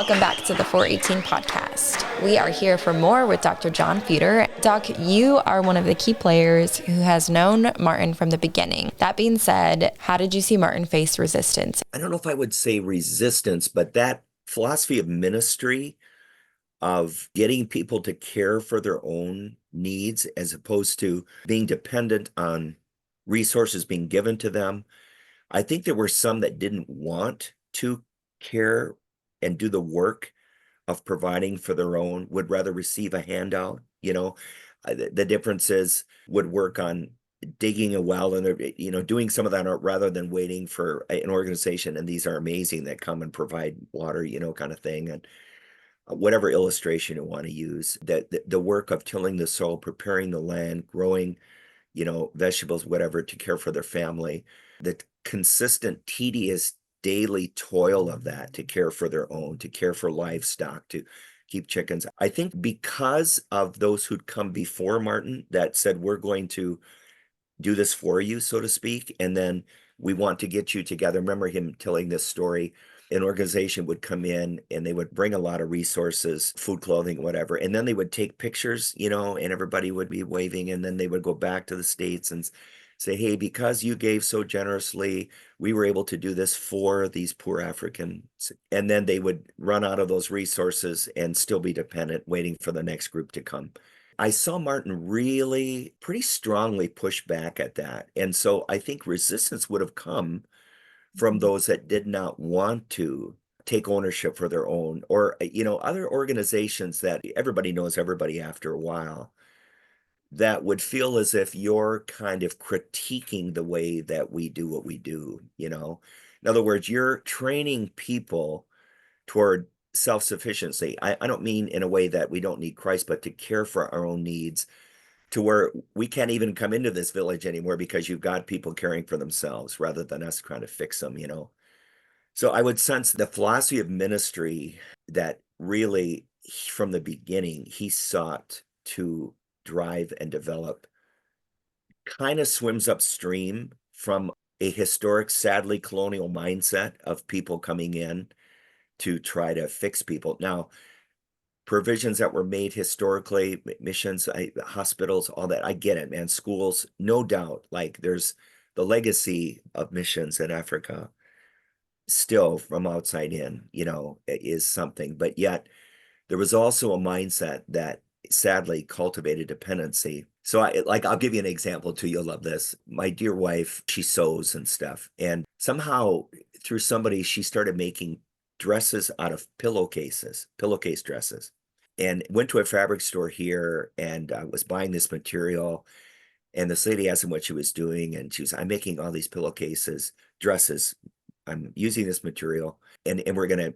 Welcome back to the 418 podcast. We are here for more with Dr. John Fuder. Doc, you are one of the key players who has known Martin from the beginning. That being said, how did you see Martin face resistance? I don't know if I would say resistance, but that philosophy of ministry, of getting people to care for their own needs as opposed to being dependent on resources being given to them. I think there were some that didn't want to care and do the work of providing for their own, would rather receive a handout. The difference is would work on digging a well and doing some of that rather than waiting for an organization. And these are amazing that come and provide water, kind of thing. And whatever illustration you want to use, that the work of tilling the soil, preparing the land, growing, vegetables, whatever, to care for their family, the consistent, tedious daily toil of that to care for their own, to care for livestock, to keep chickens. I think because of those who'd come before Martin that said, we're going to do this for you, so to speak, and then we want to get you together. Remember him telling this story. An organization would come in and they would bring a lot of resources, food, clothing, whatever, and then they would take pictures, and everybody would be waving, and then they would go back to the States and say, hey, because you gave so generously, we were able to do this for these poor Africans. And then they would run out of those resources and still be dependent, waiting for the next group to come. I saw Martin really pretty strongly push back at that. And so I think resistance would have come from those that did not want to take ownership for their own, or, other organizations that everybody knows everybody after a while, that would feel as if you're kind of critiquing the way that we do what we do. In other words, you're training people toward self-sufficiency. I don't mean in a way that we don't need Christ, but to care for our own needs, to where we can't even come into this village anymore because you've got people caring for themselves rather than us trying to fix them. So I would sense the philosophy of ministry that really, from the beginning, he sought to drive and develop, kind of swims upstream from a historic, sadly colonial mindset of people coming in to try to fix people. Now, provisions that were made historically, missions, hospitals, all that, I get it, man. Schools, no doubt. Like there's the legacy of missions in Africa still from outside in, is something. But yet there was also a mindset that sadly cultivated dependency. So I'll give you an example too. You'll love this. My dear wife, she sews and stuff. And somehow through somebody, she started making dresses out of pillowcase dresses, and went to a fabric store here and was buying this material. And this lady asked him what she was doing. And she was, I'm making all these pillowcases, dresses. I'm using this material, and we're going to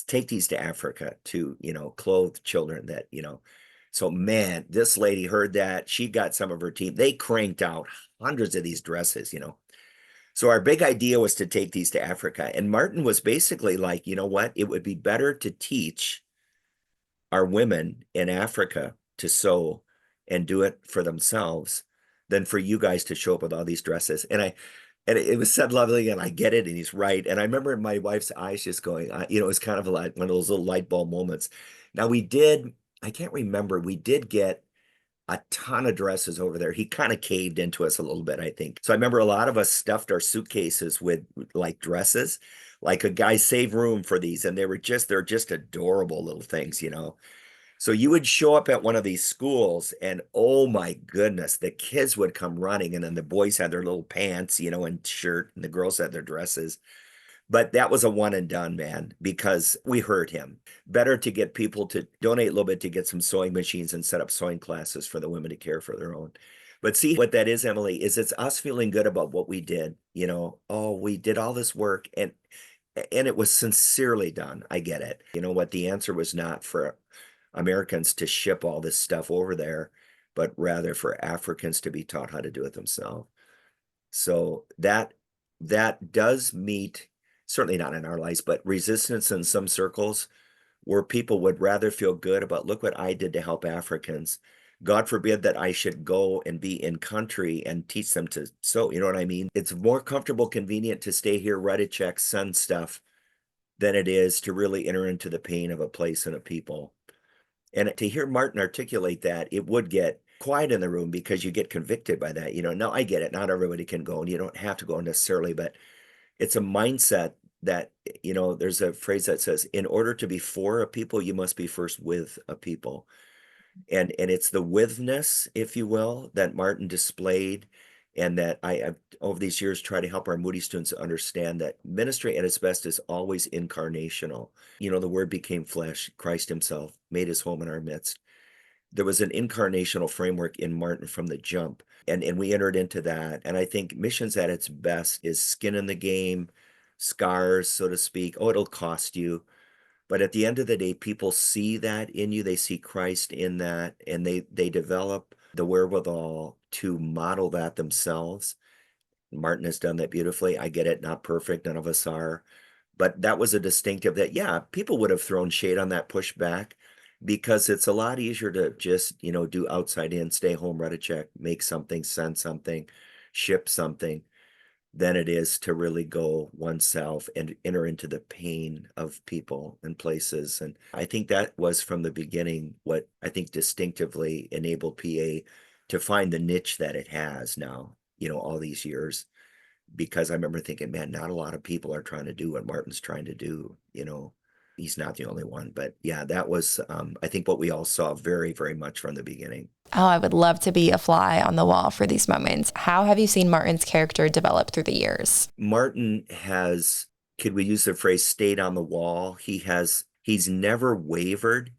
take these to Africa to, clothe children that. So man, this lady heard that. She got some of her team. They cranked out hundreds of these dresses. So our big idea was to take these to Africa. And Martin was basically like, you know what? It would be better to teach our women in Africa to sew and do it for themselves than for you guys to show up with all these dresses. And it was said lovely, and I get it, and he's right. And I remember my wife's eyes just going, it was kind of like one of those little light bulb moments. Now I can't remember, we did get a ton of dresses over there. He kind of caved into us a little bit, I think. So I remember a lot of us stuffed our suitcases with like dresses, like a guy save room for these. And they're just adorable little things. So you would show up at one of these schools and oh my goodness, the kids would come running, and then the boys had their little pants, and shirt, and the girls had their dresses. But that was a one and done, man, because we heard him. Better to get people to donate a little bit to get some sewing machines and set up sewing classes for the women to care for their own. But see what that is, Emily, is it's us feeling good about what we did. Oh, we did all this work, and it was sincerely done. I get it. You know what? The answer was not for Americans to ship all this stuff over there, but rather for Africans to be taught how to do it themselves. So that does meet, certainly not in our lives, but resistance in some circles where people would rather feel good about, look what I did to help Africans. God forbid that I should go and be in country and teach them to sew. You know what I mean? It's more comfortable, convenient to stay here, write a check, send stuff than it is to really enter into the pain of a place and a people. And to hear Martin articulate that, it would get quiet in the room because you get convicted by that. No, I get it. Not everybody can go, and you don't have to go necessarily, but it's a mindset that, there's a phrase that says, in order to be for a people, you must be first with a people. And it's the withness, if you will, that Martin displayed, and that I've over these years tried to help our Moody students understand that ministry at its best is always incarnational. The Word became flesh, Christ himself made his home in our midst. There was an incarnational framework in Martin from the jump, and we entered into that. And I think missions at its best is skin in the game, scars, so to speak. Oh, it'll cost you. But at the end of the day, people see that in you. They see Christ in that, and they develop the wherewithal to model that themselves. Martin has done that beautifully. I get it, not perfect, none of us are. But that was a distinctive that, yeah, people would have thrown shade on that pushback because it's a lot easier to just, do outside in, stay home, write a check, make something, send something, ship something, than it is to really go oneself and enter into the pain of people and places. And I think that was from the beginning what I think distinctively enabled PA to find the niche that it has now, all these years. Because I remember thinking, man, not a lot of people are trying to do what Martin's trying to do. He's not the only one. But yeah, that was, I think, what we all saw very, very much from the beginning. Oh, I would love to be a fly on the wall for these moments. How have you seen Martin's character develop through the years? Martin has, could we use the phrase, stayed on the wall? He's never wavered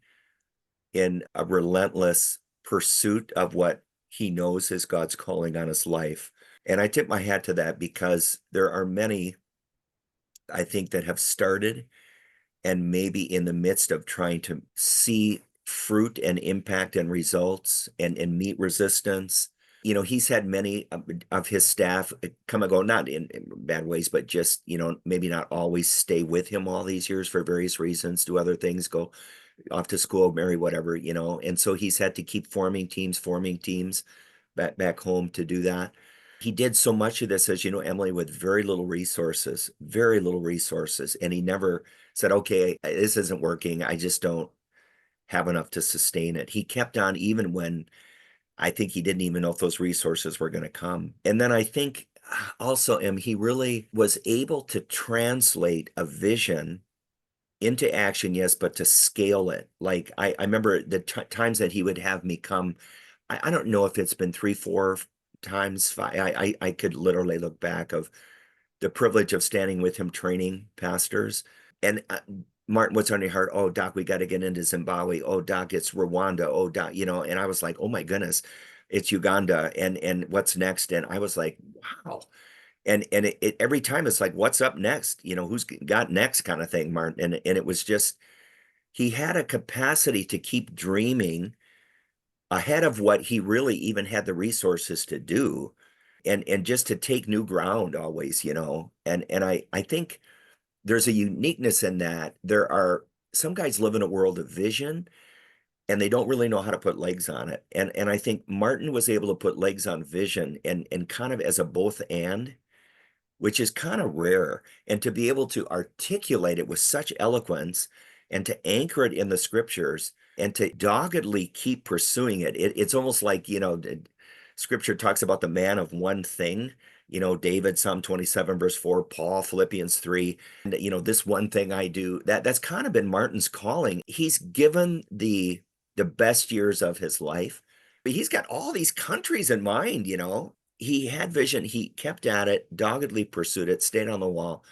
in a relentless pursuit of what he knows is God's calling on his life. And I tip my hat to that because there are many, I think, that have started and maybe in the midst of trying to see fruit and impact and results and meet resistance. He's had many of his staff come and go, not in bad ways, but just, maybe not always stay with him all these years for various reasons, do other things, go off to school, marry, whatever, and so he's had to keep forming teams back home to do that. He did so much of this, as you know, Emily, with very little resources, and he never said, okay, this isn't working, I just don't have enough to sustain it. He kept on even when I think he didn't even know if those resources were going to come. And then I think also, he really was able to translate a vision into action, yes, but to scale it. Like I remember the times that he would have me come. I don't know if it's been 3, 4 times, 5. I could literally look back of the privilege of standing with him training pastors. And Martin, what's on your heart? Oh, Doc, we got to get into Zimbabwe. Oh, Doc, it's Rwanda. Oh, Doc, and I was like, oh my goodness, it's Uganda. And what's next? And I was like, wow. And it every time it's like, what's up next? Who's got next kind of thing, Martin. And it was just, he had a capacity to keep dreaming ahead of what he really even had the resources to do, and just to take new ground always, and I think there's a uniqueness in that. There are some guys live in a world of vision and they don't really know how to put legs on it. And I think Martin was able to put legs on vision and kind of as a both and, which is kind of rare. And to be able to articulate it with such eloquence and to anchor it in the scriptures and to doggedly keep pursuing it. It's almost like, scripture talks about the man of one thing, David, Psalm 27, verse 4, Paul, Philippians 3, and, this one thing I do, that's kind of been Martin's calling. He's given the best years of his life, but he's got all these countries in mind, He had vision, he kept at it, doggedly pursued it, stayed on the wall.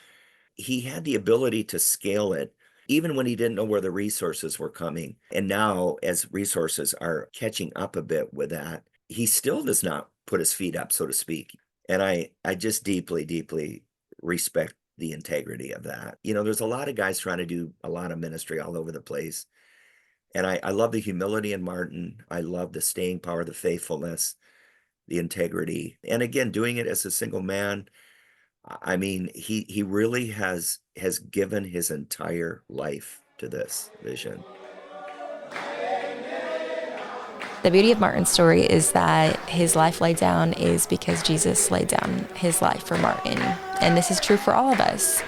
He had the ability to scale it, even when he didn't know where the resources were coming. And now, as resources are catching up a bit with that, he still does not put his feet up, so to speak. And I just deeply, deeply respect the integrity of that. There's a lot of guys trying to do a lot of ministry all over the place. And I love the humility in Martin. I love the staying power, the faithfulness, the integrity. And again, doing it as a single man. I mean, he really has given his entire life to this vision. The beauty of Martin's story is that his life laid down is because Jesus laid down his life for Martin. And this is true for all of us.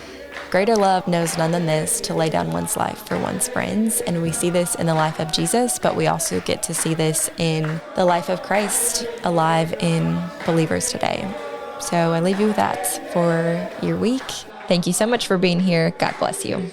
Greater love knows none than this, to lay down one's life for one's friends. And we see this in the life of Jesus, but we also get to see this in the life of Christ alive in believers today. So I leave you with that for your week. Thank you so much for being here. God bless you.